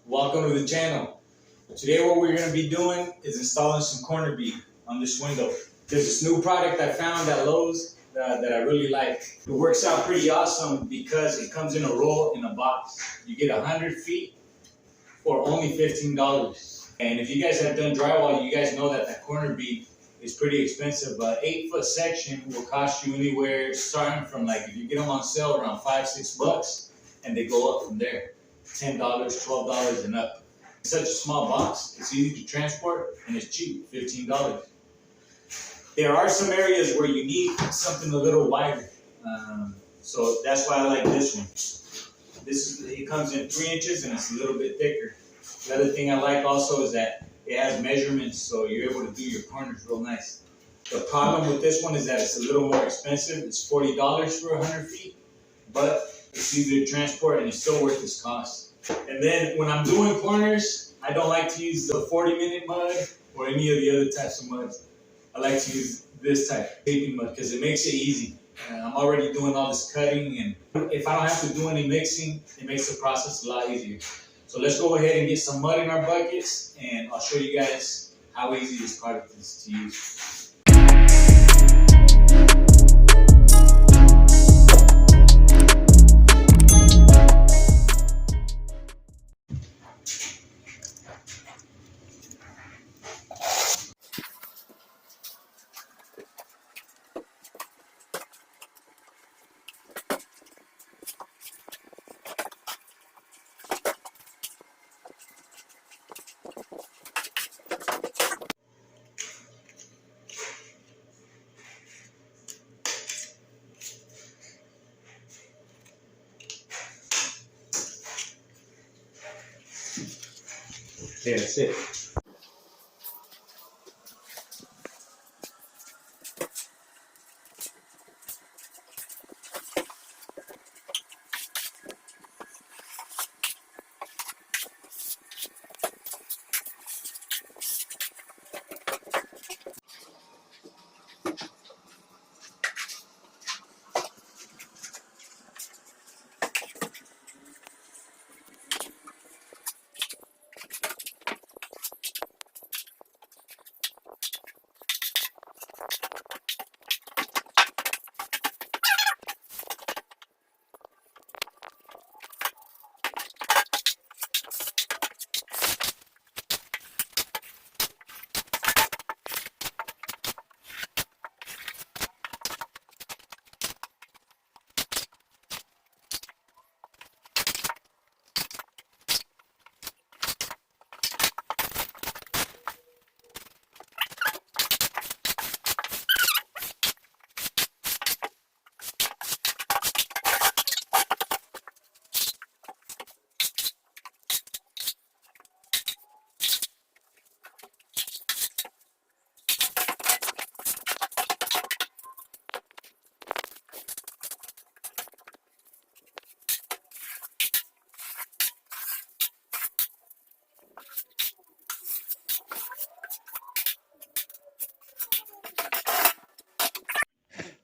Welcome to the channel. Today what we're going to be doing is installing some corner bead on this window. There's this new product I found at Lowe's that I really like. It works out pretty awesome because it comes in a roll in a box. You get 100 feet for only $15. And if you guys have done drywall, you guys know that that corner bead is pretty expensive. An 8-foot section will cost you anywhere starting from, like, if you get them on sale, around $5-6, and they go up from there. $10, $12 and up. It's such a small box, it's easy to transport, and it's cheap, $15. There are some areas where you need something a little wider, so that's why I like this one. It comes in 3 inches and it's a little bit thicker. The other thing I like also is that it has measurements, so you're able to do your corners real nice. The problem with this one is that it's a little more expensive. It's $40 for 100 feet, but it's easy to transport and it's still worth its cost. And then when I'm doing corners, I don't like to use the 40-minute mud or any of the other types of muds. I like to use this type, taping mud, because it makes it easy. I'm already doing all this cutting, and if I don't have to do any mixing, it makes the process a lot easier. So let's go ahead and get some mud in our buckets, and I'll show you guys how easy this product is to use. Yeah, that's it.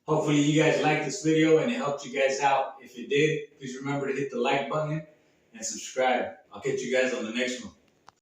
Hopefully you guys liked this video and it helped you guys out. If it did, please remember to hit the like button and subscribe. I'll catch you guys on the next one.